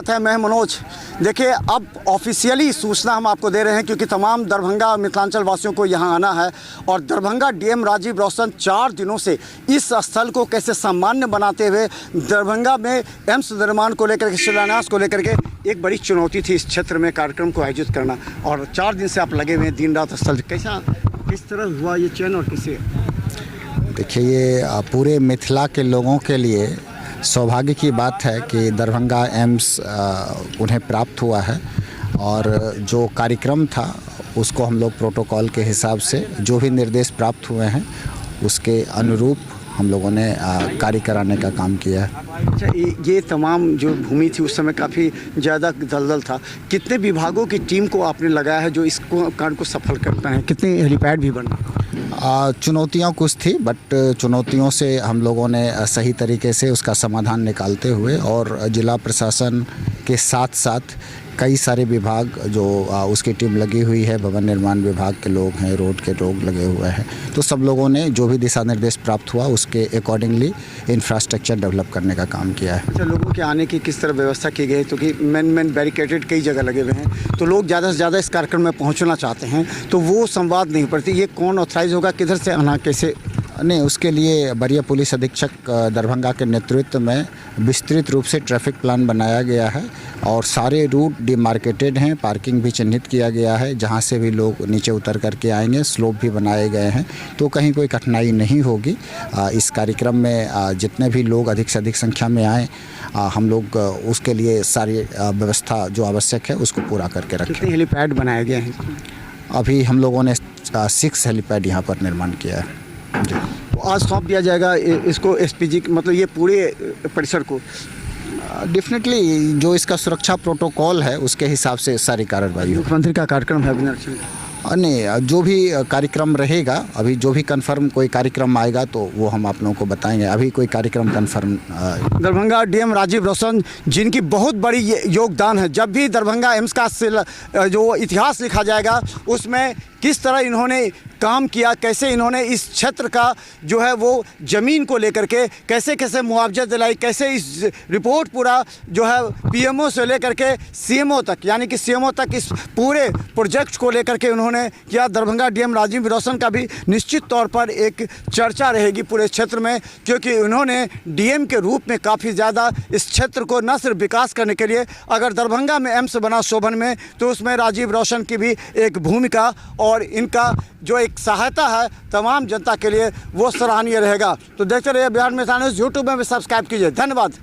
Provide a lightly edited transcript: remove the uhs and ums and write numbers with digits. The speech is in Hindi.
है मैं मनोज। देखिए, अब ऑफिशियली सूचना हम आपको दे रहे हैं क्योंकि तमाम दरभंगा मिथिलांचल वासियों को यहाँ आना है और दरभंगा डीएम राजीव रौशन 4 दिनों से इस स्थल को कैसे सामान्य बनाते हुए दरभंगा में एम्स निर्माण को लेकर के, शिलान्यास को लेकर के एक बड़ी चुनौती थी इस क्षेत्र में कार्यक्रम को आयोजित करना, और 4 दिन से आप लगे हुए हैं दिन रात स्थल। किस तरह हुआ ये चयन और किसे? देखिए, ये पूरे मिथिला के लोगों के लिए सौभाग्य की बात है कि दरभंगा एम्स उन्हें प्राप्त हुआ है, और जो कार्यक्रम था उसको हम लोग प्रोटोकॉल के हिसाब से जो भी निर्देश प्राप्त हुए हैं उसके अनुरूप हम लोगों ने कार्य कराने का काम किया है। अच्छा, ये तमाम जो भूमि थी उस समय काफ़ी ज़्यादा दलदल था। कितने विभागों की टीम को आपने लगाया है जो इस कार्य को सफल करता है? कितने हेलीपैड भी बने? चुनौतियाँ कुछ थी, बट चुनौतियों से हम लोगों ने सही तरीके से उसका समाधान निकालते हुए, और जिला प्रशासन के साथ साथ कई सारे विभाग जो उसकी टीम लगी हुई है, भवन निर्माण विभाग के लोग हैं, रोड के लोग लगे हुए हैं, तो सब लोगों ने जो भी दिशा निर्देश प्राप्त हुआ उसके अकॉर्डिंगली इंफ्रास्ट्रक्चर डेवलप करने का काम किया है। अच्छा, लोगों के आने की किस तरह व्यवस्था की गई? तो कि मेन बैरिकेटेड कई जगह लगे हुए हैं, तो लोग ज़्यादा से ज़्यादा इस कार्यक्रम में पहुँचना चाहते हैं, तो वो संवाद नहीं पड़ती। ये कौन ऑथराइज होगा, किधर से आना, कैसे? नहीं, उसके लिए वरीय पुलिस अधीक्षक दरभंगा के नेतृत्व में विस्तृत रूप से ट्रैफिक प्लान बनाया गया है और सारे रूट डिमार्केटेड हैं, पार्किंग भी चिन्हित किया गया है, जहां से भी लोग नीचे उतर करके आएंगे, स्लोप भी बनाए गए हैं, तो कहीं कोई कठिनाई नहीं होगी। इस कार्यक्रम में जितने भी लोग अधिक से अधिक संख्या में आएँ, हम लोग उसके लिए सारी व्यवस्था जो आवश्यक है उसको पूरा करके रखें। कितने हेलीपैड बनाए गए हैं? अभी हम लोगों ने 6 हेलीपैड यहाँ पर निर्माण किया है। आज सौंप दिया जाएगा इसको एसपीजी, मतलब ये पूरे परिसर को? डेफिनेटली जो इसका सुरक्षा प्रोटोकॉल है उसके हिसाब से सारी कार्रवाई होगी। मुख्यमंत्री का कार्यक्रम है नहीं, जो भी कार्यक्रम रहेगा, अभी जो भी कंफर्म कोई कार्यक्रम आएगा तो वो हम आप लोगों को बताएंगे। अभी कोई कार्यक्रम कंफर्म। दरभंगा डीएम राजीव रौशन, जिनकी बहुत बड़ी योगदान है, जब भी दरभंगा एम्स का जो इतिहास लिखा जाएगा उसमें किस तरह इन्होंने काम किया, कैसे इन्होंने इस क्षेत्र का जो है वो ज़मीन को लेकर के कैसे कैसे मुआवजा दिलाई, कैसे इस रिपोर्ट पूरा जो है पीएमओ से लेकर के सीएमओ तक, यानी कि सीएमओ तक इस पूरे प्रोजेक्ट को लेकर के उन्होंने किया। दरभंगा डीएम राजीव रौशन का भी निश्चित तौर पर एक चर्चा रहेगी पूरे क्षेत्र में, क्योंकि उन्होंने डीएम के रूप में काफ़ी ज़्यादा इस क्षेत्र को न सिर्फ विकास करने के लिए, अगर दरभंगा में एम्स बना शोभन में, तो उसमें राजीव रौशन की भी एक भूमिका और इनका जो एक सहायता है तमाम जनता के लिए वो सराहनीय रहेगा। तो देखते रहिए बिहार में न्यूज़, यूट्यूब में भी सब्सक्राइब कीजिए। धन्यवाद।